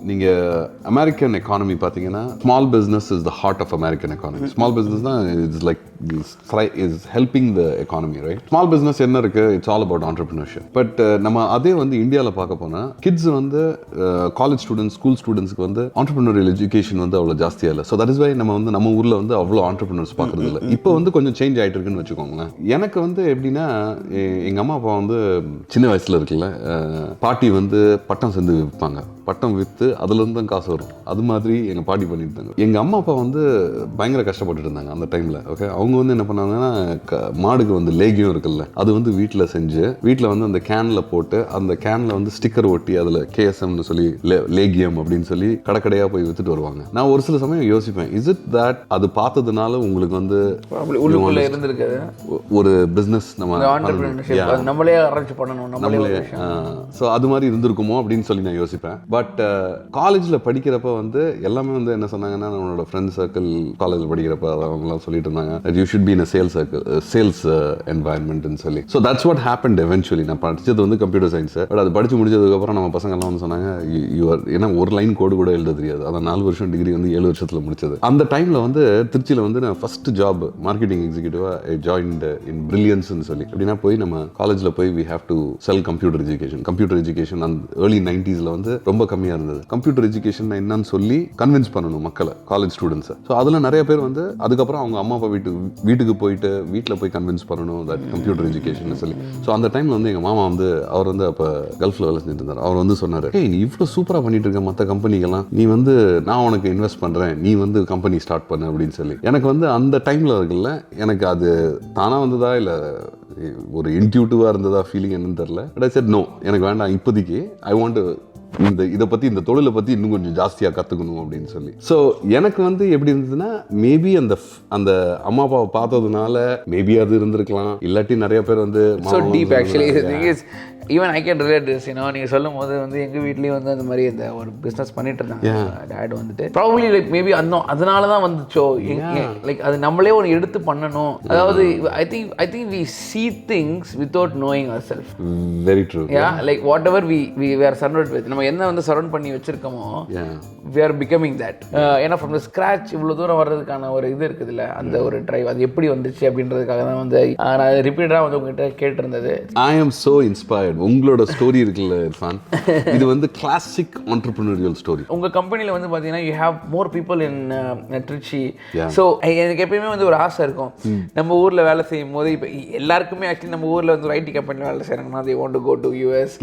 நீங்க அமெரிக்கன் எக்கானமி பார்த்தீங்கன்னா small business is the heart of American economy. Small business தான் it's like is helping the economy, right? Small business என்ன இருக்கு, it's all about entrepreneurship. But நம்ம அதே வந்து இந்தியாவில் பார்க்க போனால் கிட்ஸ் வந்து காலேஜ் ஸ்டூடெண்ட்ஸ், ஸ்கூல் ஸ்டூடெண்ட்ஸ்க்கு வந்து ஆண்டர்பிரினரியல் எஜுகேஷன் வந்து அவ்வளோ ஜாஸ்தியாக இல்லை. ஸோ தட் இஸ் வை நம்ம வந்து நம்ம ஊரில் வந்து அவ்வளோ ஆண்டர்பிரினர்ஸ் பார்க்குறது இல்லை. இப்போ வந்து கொஞ்சம் சேஞ்ச் ஆகிட்டு இருக்குன்னு வச்சுக்கோங்களேன். எனக்கு வந்து எப்படின்னா எங்கள் அம்மா அப்பா வந்து சின்ன வயசில் இருக்குல்ல, பாட்டி வந்து பட்டம் சேர்ந்து விற்பாங்க. பட்டம் விற்று அதுலேருந்து தான் காசு வரும். அது மாதிரி எங்கள் பாட்டி பண்ணிட்டு இருந்தாங்க. எங்கள் அம்மா அப்பா வந்து பயங்கர கஷ்டப்பட்டுட்டு இருந்தாங்க அந்த டைமில். ஓகே, அவங்க வந்து என்ன பண்ணாங்கன்னா மாடுக்கு வந்து லேகியம் இருக்குல்ல, அது வந்து வீட்டில் செஞ்சு வீட்டில் வந்து அந்த கேனில் போட்டு அந்த கேனில் வந்து ஸ்டிக்கர் ஒட்டி அதில் KSMனு சொல்லி லேகியம் அப்படின்னு சொல்லி கடைக்கடையாக போய் வித்துட்டு வருவாங்க. நான் ஒரு சில சமயம் யோசிப்பேன், இஸ் இட் தட் அது பார்த்ததுனால உங்களுக்கு வந்து உள்ளுக்குள்ள இருந்திருக்காது ஒரு பிஸ்னஸ் நம்மளே அரேஞ்ச் பண்ணணும் நம்மளே. ஸோ அது மாதிரி இருந்திருக்குமோ அப்படின்னு சொல்லி நான் யோசிப்பேன். பட் காலேஜில் படிக்கிறப்ப வந்து எல்லாமே வந்து என்ன சொன்னாங்கன்னா, நம்மளோட ஃப்ரெண்ட்ஸ் சர்க்கிள் காலேஜில் படிக்கிறப்ப அவங்களாம் சொல்லிட்டு இருந்தாங்க, you should be in a sales என்வாயன்மெண்ட்னு சொல்லி. So that's what happened eventually. நான் படித்தது வந்து கம்ப்யூட்டர் சயின்ஸ். பட் அது படித்து முடிச்சதுக்கப்புறம் நம்ம பசங்கள்லாம் வந்து சொன்னாங்க, ஏன்னா ஒரு லைன் கோடு கூட எழுத தெரியாது. அதான் 4 வருஷம் டிகிரி வந்து 7 வருஷத்தில் முடிச்சது. அந்த டைமில் வந்து திருச்சியில் வந்து நான் ஃபர்ஸ்ட் ஜாப் மார்க்கெட்டிங் எக்ஸிக்யூட்டிவாக ஜாயின்ட் இன் பிரில்லியன்ஸ்னு சொல்லி. அப்படின்னா போய் நம்ம காலேஜில் போய் we have to sell computer education அந்த ஏர்லி 90s வந்து ரொம்ப கம்மியாக இருந்தது. கம்ப்யூட்டர் எஜுகேஷன் என்னன்னு சொல்லி கன்வின்ஸ் பண்ணணும் மக்களை, காலேஜ் ஸ்டூடெண்ட்ஸை. ஸோ அதில் நிறைய பேர் வந்து அதுக்கப்புறம் அவங்க அம்மா அப்பா வீட்டுக்கு போயிட்டு வீட்டில் போய் கன்வின்ஸ் பண்ணணும் தட் கம்ப்யூட்டர் எஜுகேஷன் சொல்லி. ஸோ அந்த டைமில் வந்து எங்கள் மாமா வந்து அவர் வந்து அப்போ கல்ஃபில் வேலை செஞ்சுட்டு இருந்தார். அவர் வந்து சொன்னார், ஏய் நீ இவ்வளோ சூப்பராக பண்ணிட்டு இருக்க மற்ற கம்பெனிக்கெல்லாம், நீ வந்து நான் உனக்கு இன்வெஸ்ட் பண்ணுறேன், நீ வந்து கம்பெனி ஸ்டார்ட் பண்ணு அப்படின்னு சொல்லி. எனக்கு வந்து அந்த டைமில் இருக்குல்ல, எனக்கு அது தானாக வந்ததா இல்லை ஒரு இன்ட்யூட்டிவாக இருந்ததா ஃபீலிங் என்னன்னு தெரியல. பட் ஐ செட் நோ, எனக்கு வேண்டாம் இப்போதைக்கு, ஐ வாண்ட் இந்த தொழிலை பற்றி இன்னும் கொஞ்சம் ஜாஸ்தியாக கற்றுக்கணும் அப்படின்னு சொல்லி. ஸோ எனக்கு வந்து எப்படி இருந்ததுன்னா, மேபி அந்த அம்மா அப்பாவை பார்த்ததுனால மேபி அது இருந்திருக்கலாம். இல்லாட்டி நிறைய பேர் வந்து even I can relate this. நீங்கள் சொல்லும் போது வந்து எங்கள் வீட்லேயும் வந்து அந்த மாதிரி இந்த ஒரு பிஸ்னஸ் பண்ணிட்டு இருந்தாங்க. டேட் வந்துட்டு ப்ராபப்லி லைக் மேபி அதனால தான் வந்துச்சோ, லைக் அது நம்மளே ஒன்று எடுத்து பண்ணணும். அதாவது I think we see things without knowing ourselves. Very true. Yeah, like whatever we are surrounded with, நம்ம என்ன வந்து சரௌண்ட் பண்ணி வச்சிருக்கோமோ we are becoming that. ஏன்னா from the scratch இவ்வளோ தூரம் வர்றதுக்கான ஒரு இது இருக்குதுல்ல, அந்த ஒரு ட்ரைவ் அது எப்படி வந்துச்சு அப்படின்றதுக்காக தான் வந்து நான் ரிப்பீட்டடாக வந்து உங்ககிட்ட கேட்டிருந்தது. I am so inspired. உங்களோட ஸ்டோரி இருக்குல்ல இர்ஃபான், இது வந்து கிளாசிக் ஆண்டர்பிரினியரியல் ஸ்டோரி. உங்க கம்பெனில வந்து பாத்தீங்கன்னா you have more people in Trichy. So எனக்கு எப்பயுமே வந்து ஒரு ஆசை இருக்கும், நம்ம ஊர்ல வேலை செய்யும் போது இப்போ எல்லாருக்குமே ஆக்சுவலி நம்ம ஊர்ல வந்து ஐடி கம்பெனில வேலை செய்யறாங்கன்னா they want to go to US.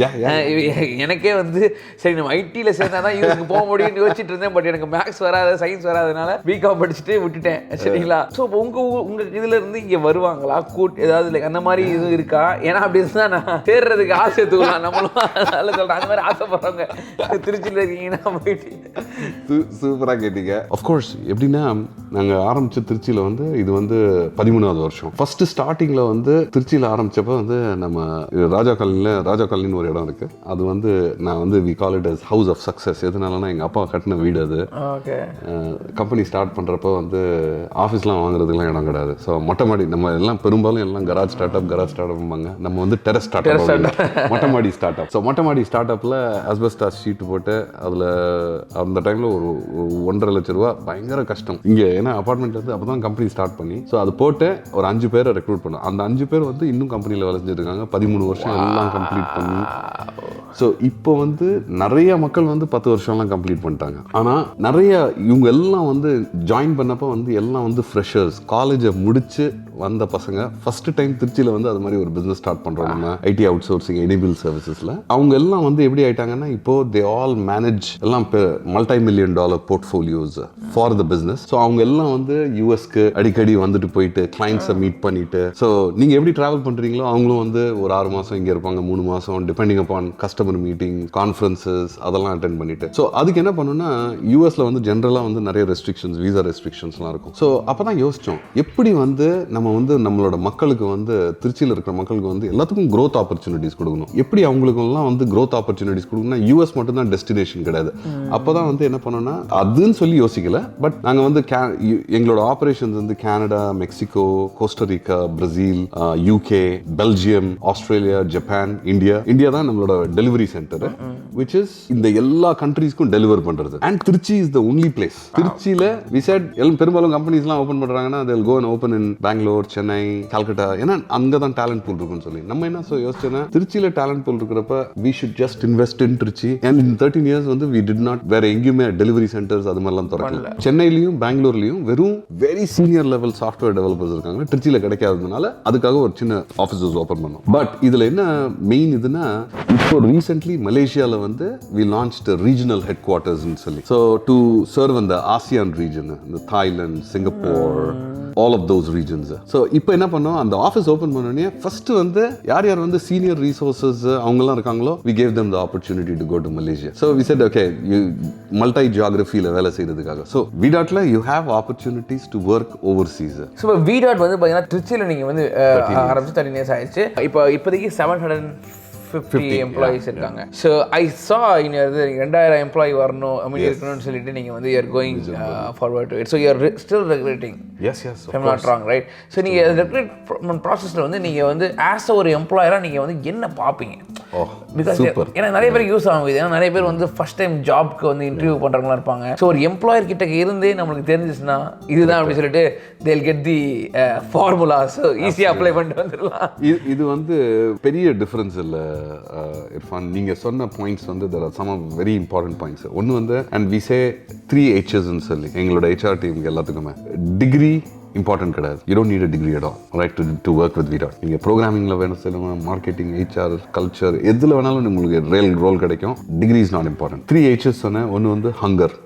எனக்கே வந்து சரி நம்ம ஐடியில் சேர்ந்தா தான் யூஎஸ்க்கு போக முடியும்னு யோசிச்சுட்டு இருந்தேன். பட் எனக்கு மேக்ஸ் வராது, சயின்ஸ் வராதனால பிகாம் படிச்சுட்டு விட்டுட்டேன். சரிங்களா? ஸோ உங்க இதுல இருந்து இங்க வருவாங்களா ஏதாவது லைக் அந்த மாதிரி இதுவும் இருக்கா? ஏன்னா அப்படி இருந்தா நான் சேர்றதுக்கு ஆசை தூக்கலாம் நம்மளும். அதனால சொல்றேன், அந்த மாதிரி ஆசைப்படுறவங்க திருச்சியில் இருக்கீங்கன்னா போயிட்டு. சூப்பராக கேட்டீங்க. அஃப்கோர்ஸ் எப்படின்னா நாங்கள் ஆரம்பித்த திருச்சியில் வந்து இது வந்து 13வது வருஷம். ஃபர்ஸ்ட் ஸ்டார்டிங்கில் வந்து திருச்சியில் ஆரம்பித்தப்போ வந்து நம்ம ராஜா காலனின்னு ஒரு இடம் இருக்குது. அது வந்து நான் வந்து we call it as house of success. எதனாலனா எங்கள் அப்பா கட்டின வீடு அது. கம்பெனி ஸ்டார்ட் பண்ணுறப்போ வந்து ஆஃபீஸ்லாம் வாங்குறதுக்குலாம் இடம் கிடையாது. ஸோ மொட்டை மாடி நம்ம எல்லாம் பெரும்பாலும் எல்லாம் கராஜ் ஸ்டார்ட் அப்பாங்க. நம்ம வந்து டெரஸ் ஸ்டார்ட் அப் மொட்டை மாடி ஸ்டார்ட் அப். ஸோ மொட்டை மாடி ஸ்டார்ட் அப்பில் அஸ்பெஸ்டாஸ் ஷீட்டு போட்டு அதில் அந்த டைமில் ஒரு 1.5 லட்ச ரூபா பயங்கர கஷ்டம் இங்கே. ஏன்னா அப்பார்ட்மெண்ட் வந்து அப்போ தான் கம்பெனி ஸ்டார்ட் பண்ணி ஸோ அது போட்டு ஒரு 5 பேரை ரெக்ரூட் பண்ணோம். அந்த 5 பேர் வந்து இன்னும் கம்பெனியில் வேலை செஞ்சுருக்காங்க. 13 வருஷம் எல்லாம் கம்ப்ளீட் பண்ணி. ஸோ இப்போ வந்து நிறைய மக்கள் வந்து 10 வருஷம்லாம் கம்ப்ளீட் பண்ணிட்டாங்க. ஆனால் நிறைய இவங்க எல்லாம் வந்து ஜாயின் பண்ணப்போ வந்து எல்லாம் வந்து ஃப்ரெஷர்ஸ், காலேஜை முடிச்சு வந்த பசங்க ஃபர்ஸ்ட் டைம் திருச்சியில் வந்து அது மாதிரி ஒரு பிஸ்னஸ் ஸ்டார்ட் பண்ணுறோம் நம்ம ஐடி அவுட் சோர்சிங் எனேபிள் சர்வீசஸில். அவங்க எல்லாம் வந்து எப்படி ஆயிட்டாங்கன்னா இப்போ தே ஆல் மேனேஜ் எல்லாம் $multi-million portfolios for the business. So அவங்க எல்லாம் வந்து யூஎஸ்க்கு அடிக்கடி வந்துட்டு போயிட்டு கிளைண்ட்ஸை மீட் பண்ணிட்டு, ஸோ நீங்கள் எப்படி ட்ராவல் பண்ணுறீங்களோ அவங்களும் வந்து ஒரு 6 மாதம் இங்கே இருப்பாங்க, 3 மாதம் depending upon customer meeting, conferences அதெல்லாம் அட்டென்ட் பண்ணிட்டு. ஸோ அதுக்கு என்ன பண்ணணும்னா யூஎஸ்ல வந்து ஜென்ரலாக வந்து நிறைய ரெஸ்ட்ரிக்ஷன்ஸ், வீசா ரெஸ்ட்ரிக்ஷன்ஸ்லாம் இருக்கும். ஸோ அப்போ தான் யோசித்தோம் எப்படி வந்து நம்ம வந்து நம்மளோட மக்களுக்கு வந்து திருச்சியில் இருக்கிற மக்களுக்கு வந்து எல்லாத்துக்கும் growth ஆப்பர்ச்சுனிட்டிஸ் கொடுக்கணும். எப்படி அவங்களுக்குலாம் வந்து growth ஆப்பர்ச்சுனிட்டிஸ் கொடுக்கணும்னா யூஎஸ் மட்டும் தான் டெஸ்டினேஷன் கிடையாது. அப்போ தான் வந்து என்ன பண்ணோம்னா அதுன்னு சொல்லி யோசிக்கல, பட் நாங்கள் வந்து எங்களோட ஆப்ரேஷன்ஸ் வந்து Canada, Mexico, Costa Rica, Brazil, UK, Belgium, Australia, Japan, India தான் நம்மளோட டெலிவரி சென்டர், which is இந்த எல்லா கண்ட்ரீஸ்க்கும் டெலிவர் பண்றது. And Tiruchi is the only place. திருச்சியில we said பெரும்பாலும் கம்பெனிஸ்லாம் ஓபன் பண்றாங்கன்னா they'll go and open in Bangalore, Chennai, Calcutta, ஏன்னா அங்கே தான் டேலண்ட் பூல் இருக்குன்னு சொல்லி நம்ம என்ன யோசிச்சோன்னா திருச்சியில டேலண்ட் பூல் இருக்கிறப்ப we should just invest in Tiruchi. and in 13 years வந்து we did not வேற எங்கேயுமே டெலிவரி சென்டர்ஸ் அது மாதிரிலாம் திறக்கல. சென்னையிலையும் பெங்களூர்லையும் வெறும் very senior level software developers இருக்காங்க. திருச்சியில கிடைக்காததுனால அதுக்காக ஒரு சின்ன ஆஃபீஸஸ் ஓப்பன் பண்ணோம். பட் இதுல என்ன மெயின் இதுனா இப்போ ரீசென்ட்லி மலேசியாவில் வந்து we launched a regional headquarters ன்னு சொல்லி. so to serve in the ASEAN region, the Thailand, Singapore, all of those regions. so இப்போ என்ன பண்ணோம், அந்த ஆஃபீஸ் ஓப்பன் பண்ணோடனே ஃபர்ஸ்ட் வந்து யார் வந்து சீனியர் ரிசோர்சஸ் அவங்கெல்லாம் இருக்காங்களோ we gave them the opportunity to go to Malaysia. so we said okay, you multi geographyல வேலை செய்யறதுக்காக. so VDOTல you have opportunities to work overseas. so VDOT வந்து பாத்தீங்கன்னா திருச்சியில நீங்க வந்து ஆரம்பிச்சு 13 years ஆயிடுச்சு. இப்போதைக்கு 750 எம்ப்ளாயிஸ் இருக்காங்க. ஸோ ஐ சா இன்னும் 2000 எம்ப்ளாயி வரணும் இருக்கணும்னு சொல்லிட்டு நீங்கள் வந்து you're going forward to it. So you're still regulating. I'm not wrong, right? So நீங்கள் ரெகுலேட் ப்ராசஸில் வந்து நீங்கள் வந்து ஆஸ் ஒரு எம்ப்ளாயராக நீங்கள் வந்து என்ன பார்ப்பீங்க? பிகாஸ் ஏன்னா நிறைய பேருக்கு யூஸ் ஆகும் இது. ஏன்னா நிறைய பேர் வந்து ஃபர்ஸ்ட் டைம் ஜாப்க்கு வந்து இன்டர்வியூ பண்ணுறவங்களா இருப்பாங்க. ஸோ ஒரு எம்ப்ளாயர் கிட்ட இருந்தே நம்மளுக்கு தெரிஞ்சிச்சுன்னா இதுதான் அப்படின்னு சொல்லிட்டு they'll get the formula. So ஈஸியாக அப்ளை பண்ணிட்டு வந்துடலாம். இது வந்து பெரிய டிஃபரன்ஸ் இல்லை இர்ஃபான். நீங்கள் சொன்ன பாயிண்ட்ஸ் வந்து there are some of very important points. ஒன்று வந்து and we say 3 H's ன்னு சொல்லி எங்களோட HR டீமுக்கு எல்லாத்துக்குமே டிகிரி இம்பார்ட்டன்ட் கிடையாது. You don't need a degree at all, right, to work with VDOT. நீங்கள் ப்ரோக்ராமிங்கில் வேணும் செய்யணும், மார்க்கெட்டிங், HR, கல்ச்சர், எதில் வேணாலும் உங்களுக்கு ரோல் கிடைக்கும். Degree is not important. 3 H's சொன்னேன். ஒன்று வந்து ஹங்கர்,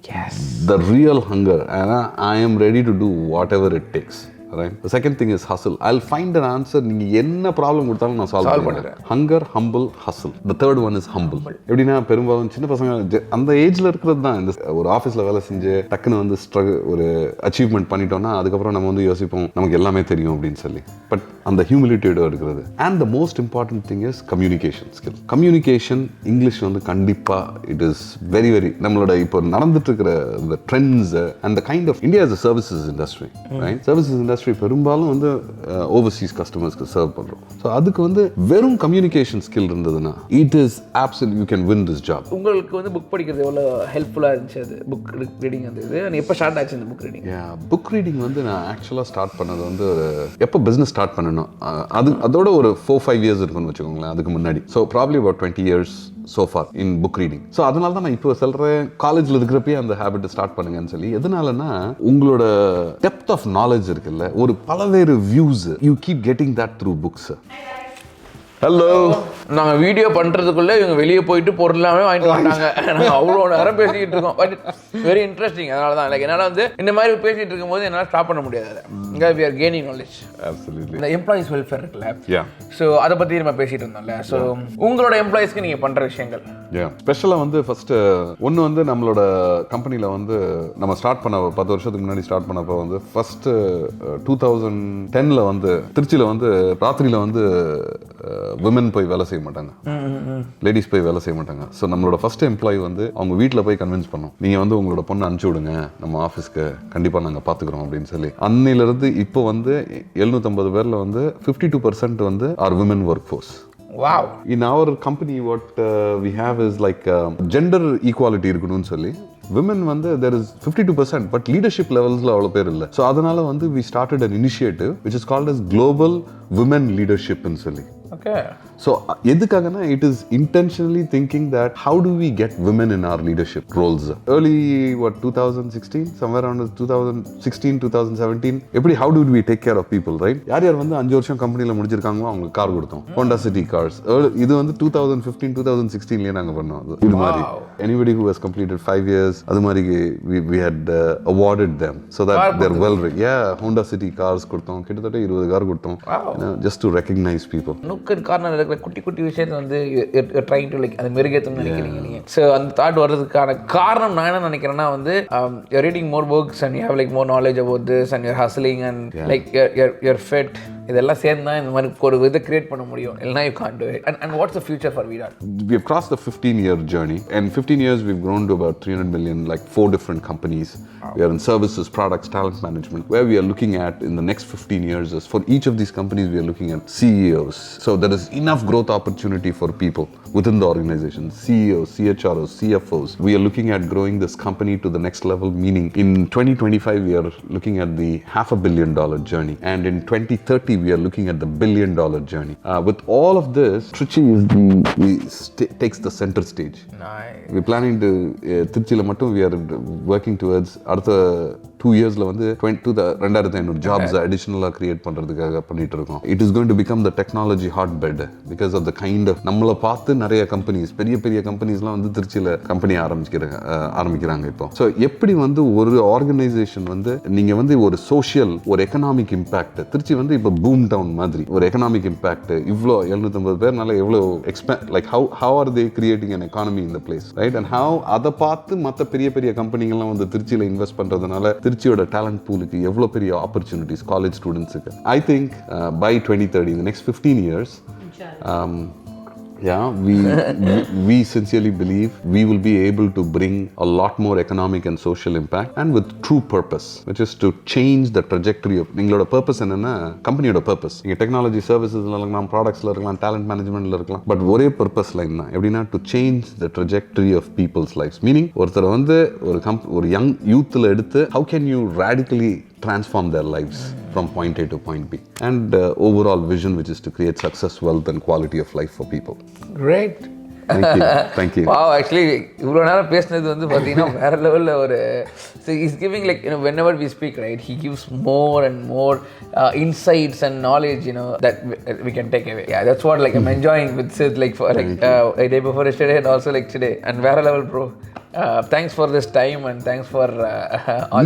த ரியல் ஹங்கர். ஏன்னா I am ready to do whatever it takes. Right. The second thing is hustle. I'll find an answer. நீங்க என்ன ப்ராப்ளம் கொடுத்தாலும் நான் சால்வ் பண்ணுறேன். Hunger, humble, hustle. The third one is humble. எப்படின்னா பெரும்பாலும் சின்ன பசங்க அந்த ஏஜ்ல இருக்கிறது தான். இந்த ஒரு ஆஃபீஸில் வேலை செஞ்சு டக்குன்னு வந்து ஒரு அச்சீவ்மெண்ட் பண்ணிட்டோம்னா அதுக்கப்புறம் நம்ம வந்து யோசிப்போம் நமக்கு எல்லாமே தெரியும் அப்படின்னு சொல்லி. பட் அந்த ஹியூமிலிட்டியோட இருக்கிறது. And the most important thing is communication skill. Communication English வந்து கண்டிப்பாக இட் இஸ் வெரி வெரி நம்மளோட இப்போ நடந்துட்டு இருக்கிற இந்த trends and kind of India is services industry, right? Services industry பெரும்பாலும் வந்து ஓவர்சீஸ் கஸ்டமர்ஸ்க்கு சர்வ் பண்றோம். ஸோ அதுக்கு வந்து வெறும் கம்யூனிகேஷன் ஸ்கில் இருந்ததுன்னா it is absolute you can win this job. உங்களுக்கு வந்து புக் படிக்கிறது எவ்வளோ ஹெல்ப்ஃபுல்லாக இருந்துச்சு? அது புக் ரீடிங் அந்த இது எப்போ ஸ்டார்ட் ஆச்சு இந்த புக் ரீடிங்? புக் ரீடிங் வந்து நான் ஆக்சுவலாக ஸ்டார்ட் பண்ணது வந்து எப்போ பிஸ்னஸ் ஸ்டார்ட் பண்ணணும் அதோட ஒரு 4-5 years இருக்குன்னு வச்சுக்கோங்களேன். அதுக்கு முன்னாடி. So probably about 20 years so far in book reading. So அதனால தான் நான் இப்போ சொல்கிறேன் காலேஜில் இருக்கிறப்பே அந்த ஹேபிட்டை ஸ்டார்ட் பண்ணுங்கன்னு சொல்லி. எதனாலன்னா உங்களோட டெப்த் ஆஃப் நாலேஜ் இருக்குல்ல, ஒரு பலவேறு views you keep getting that through books. Hello. நாங்கள் வீடியோ பண்ணுறதுக்குள்ளே இவங்க வெளியே போயிட்டு பொருள் எல்லாமே வாங்கிட்டு வந்தாங்க. நாங்கள் அவ்வளோ நேரம் பேசிக்கிட்டு இருக்கோம். But very interesting. அதனால தான் லைக் என்னால் வந்து இந்த மாதிரி பேசிகிட்டு இருக்கும்போது என்னால் ஸ்டாப் பண்ண முடியாது. இங்கே வி ஆர் கெய்னிங் நாலேஜ். இந்த எம்ப்ளாயிஸ் வெல்ஃபேர் இருக்குல்ல, ஸோ அதை பற்றி நம்ம பேசிகிட்டு இருந்தோம்ல. ஸோ உங்களோட எம்ப்ளாயிஸ்க்கு நீங்கள் பண்ணுற விஷயங்கள் ஸ்பெஷலாக வந்து ஃபஸ்ட்டு ஒன்று வந்து நம்மளோட கம்பெனியில் வந்து நம்ம ஸ்டார்ட் பண்ண 10 வருஷத்துக்கு முன்னாடி ஸ்டார்ட் பண்ணப்போ வந்து ஃபஸ்ட்டு 2010 வந்து திருச்சியில் வந்து ராத்திரியில் வந்து விமன் போய் வேலை செய்ய மாட்டாங்க, லேடிஸ் போய் வேலை செய்ய மாட்டாங்க. ஸோ நம்மளோட ஃபர்ஸ்ட் எம்ப்ளாயி வந்து அவங்க வீட்டில் போய் கன்வின்ஸ் பண்ணோம், நீங்கள் வந்து உங்களோட பொண்ணை அனுப்பிச்சி விடுங்க நம்ம ஆஃபீஸ்க்கு, கண்டிப்பாக நாங்கள் பார்த்துக்குறோம் அப்படின்னு சொல்லி. அன்னிலிருந்து இப்போ வந்து 750 பேரில் வந்து 52% வந்து are women workforce. Wow. In our company what we have is like gender equality இருக்கணும்னு சொல்லி women வந்து there is 52% but leadership levelsல அவ்வளோ பேர் இல்லை. ஸோ அதனால வந்து we started an initiative which is called as Global Women Leadership ன்னு சொல்லி. Okay. So எதுக்காகனா it is intentionally thinking that how do we get women in our leadership roles. Early 2016 somewhere around 2016 2017 எப்படி how did we take care of people, right? யார் வந்து 5 வருஷம் கம்பெனியில் முடிச்சிருக்காங்களோ அவங்களுக்கு car கொடுத்தோம், Honda City cars. இது வந்து 2015 2016 நாங்க பண்ணோம். இது மாதிரி anybody who has completed 5 years அது மாதிரி we had awarded them so that they're well ready. Honda City cars கொடுத்தோம், கிட்டத்தட்ட 20 கார் கொடுத்தோம், just to recognize people. காரணம் இருக்கிற குட்டி குட்டி விஷயத்தை வந்து ட்ரைங் டு லைக் அது மெருகேற்றணும்னு நினைக்கிறீங்க நீங்கள். ஸோ அந்த தாட் வர்றதுக்கான காரணம் நான் என்ன நினைக்கிறேன்னா வந்து you reading more books and you have like more knowledge about this and your hustling and like your fit. இதெல்லாம் சேர்ந்து தான் இந்த மாதிரி ஒரு இதை கிரியேட் பண்ண முடியும். இல்லைனா you can't to it. And what's the future for VDOT? We have crossed the 15-year journey. In 15 years we've grown to about 300 million, like 4 different companies. We are in services, products, talent management. Where we are looking at in the next 15 years is for each of these companies we are looking at CEOs. So there is enough growth opportunity for people within the organization. CEOs, CHROs, CFOs. We are looking at growing this company to the next level, meaning in 2025 we are looking at the $500 million journey, and in 2030 we are looking at the $1 billion journey. With all of this, Trichy takes the center stage. Nice. We're planning to Trichyla mattum we are working towards அடுத்த 2 yearsல வந்து 2500 jobs additional create பண்றதுக்காக பண்ணிட்டு இருக்கோம். It is going to become the technology hotbed because of the kind of நம்மள பார்த்து நிறைய companies, பெரிய பெரிய கம்பெனிஸ்லாம் வந்து திருச்சியில கம்பெனி ஆரம்பிக்கிறாங்க இப்போ. ஸோ எப்படி வந்து ஒரு ஆர்கனைசேஷன் வந்து நீங்க வந்து ஒரு சோஷியல் ஒரு எக்கனாமிக் இம்பாக்ட், திருச்சி வந்து இப்போ பூம் டவுன் மாதிரி ஒரு எக்கனாமிக் இம்பாக்ட், இவ்வளோ 750 பேர்னால எவ்வளோ like how are they creating an economy in the place, right? And how அதை பார்த்து மற்ற பெரிய பெரிய கம்பெனிகள்லாம் வந்து திருச்சியில இன்வெஸ்ட் பண்றதுனால திருச்சியோட டேலண்ட் பூலுக்கு எவ்வளோ பெரிய ஆப்பர்ச்சுனிட்டிஸ் காலேஜ் ஸ்டூடெண்ட்ஸுக்கு. I think by 2030, in the next 15 years, we sincerely believe we will be able to bring a lot more economic and social impact, and with true purpose, which is to change the trajectory of நீங்களோட purpose என்னன்னா கம்பெனியோட purpose. நீங்க technology சர்வீசஸ்ல இருக்கலாம், ப்ராடக்ட்ஸ்ல இருக்கலாம், talent மேனேஜ்மெண்ட்ல இருக்கலாம், but ஒரே purpose line தான். எப்படின்னா to change the trajectory of people's lives. Meaning ஒருத்தர் வந்து ஒரு யங் யூத்ல எடுத்து how can you radically transform their lives from point A to point B, and overall vision which is to create success, wealth and quality of life for people. Great. Thank you. Wow, actually இவ்வளோ நேரம் பேசினது வந்து பார்த்தீங்கன்னா வேற லெவலில் ஒரு is giving like whenever we speak, right, he gives more and more insights and knowledge that we can take away. That's what like I'm enjoying with Sid, like for like a day before yesterday and also like today, and வேற level bro. Thanks for this time and thanks for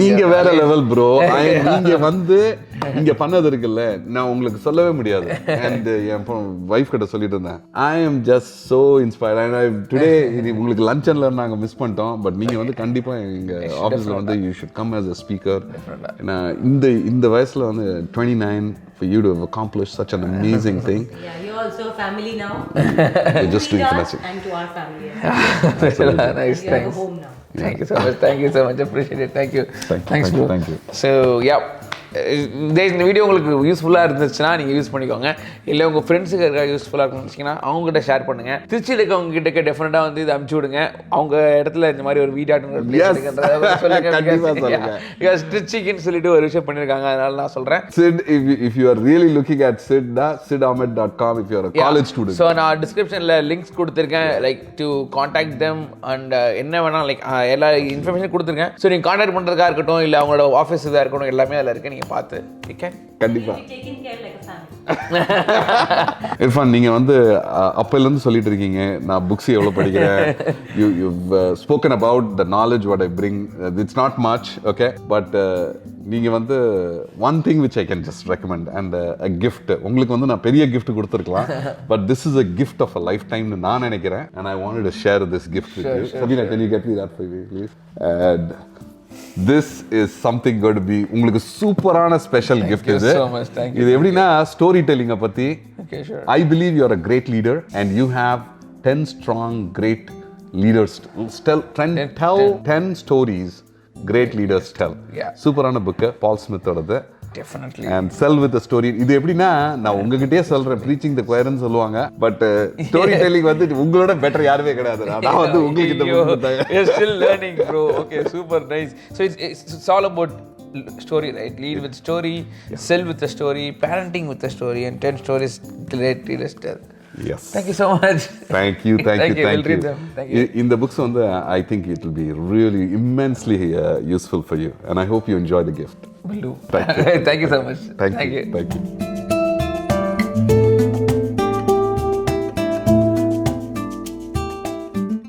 நீங்க வேற level bro. நீங்க வந்து இங்க பண்ணது இருக்குல்ல, நான் உங்களுக்கு சொல்லவே முடியாது. அண்ட் என் வைஃப் கிட்ட சொல்லிட்டு இருந்தேன், I am just so inspired. And today உங்களுக்கு லஞ்ச் அண்ட் லர்ன் நாங்க மிஸ் பண்ணிட்டோம், பட் நீங்க வந்து கண்டிப்பா எங்க ஆஃபீஸ்ல வந்து you should come as a speaker. ஏன்னா இந்த வயசுல வந்து 29 for you to have accomplished such an amazing thing. You're also a family now. You're just doing fantastic. And to our family. Nice, You have a home now. Thank you so much. Thank you so much. Appreciate it. Thank you. Thanks bro. Thank you. So yeah, இந்த video உங்களுக்கு யூஸ்ஃபுல்லாக இருந்துச்சுன்னா நீங்கள் use பண்ணிக்கோங்க. இல்லை உங்கள் ஃப்ரெண்ட்ஸுக்கு இருக்க யூஸ்ஃபுல்லாக இருக்குன்னு அவங்ககிட்ட ஷேர் பண்ணுங்கள். திருச்சியில் இருக்கவங்க கிட்ட டெஃபினட்டாக வந்து இதை அனுப்பிச்சி விடுங்க. அவங்க இடத்துல இந்த மாதிரி ஒரு வீடாட்டுங்கிற பிளேஸ் திருச்சிக்குன்னு சொல்லிட்டு ஒரு விஷயம் பண்ணியிருக்காங்க. அதனால நான் சொல்கிறேன், Sid, if you are really looking at sidahmed.com if you are a college student. So நான் டிஸ்கிரிப்ஷனில் லிங்க்ஸ் கொடுத்துருக்கேன், like to contact them and என்ன வேணால் லைக் எல்லா இன்ஃபர்மேஷன் கொடுத்துருக்கேன். ஸோ நீங்கள் காண்டாக்ட் பண்ணுறதுக்காக இருக்கட்டும், இல்லை அவங்களோட ஆஃபீஸ் இதாக இருக்கட்டும், எல்லாமே அதில் இருக்குது. நீங்கள் பார்த்து you can. கண்டிப்பா We'll be taking care like a family. Irfan, நீங்கள் வந்து அப்போலேருந்து சொல்லிட்டு இருக்கீங்க நான் புக்ஸ் எவ்வளோ படிக்கிறேன். You spoken about the knowledge what I bring. It's not much, okay, but நீங்கள் வந்து one thing which I can just recommend and a gift. உங்களுக்கு வந்து நான் பெரிய கிஃப்ட் கொடுத்துருக்கலாம், but this is a gift of a life டைம்னு நான் நினைக்கிறேன். And I wanted to share this gift with you. Sabina, can you get me that for me, please? And this is something going to be உங்களுக்கு சூப்பரான special gift you இது. so much. Thank you. இது எப்படின்னா story டெல்லிங்கை பற்றி. Okay, sure. I believe you are a great leader and you have 10 strong great leaders. Tell 10 stories great leaders tell. Yeah. சூப்பரான book Paul ஸ்மித்தோடது. Definitely. And sell with a story. இது எப்படின்னா நான் உங்ககிட்டயே சொல்றேன், ப்ரீச்சிங் த கொயர்னு சொல்லுவாங்க, but story telling வந்து உங்களோட பெட்டர் யாருமே கிடையாது. நான் வந்து உங்களுக்கு இந்த book கொடுத்தாங்க. You're still learning, bro. Okay, super nice. So it's all about story, right? Lead with story, sell with a story, parenting with a story, and 10 stories great leaders tell. Yes. Thank you so much. Thank you. We'll read them. Thank you. இந்த books வந்து I think it will be really immensely useful for you and I hope you enjoy the gift. Will do. Thank you. Thank you so much. Thank you.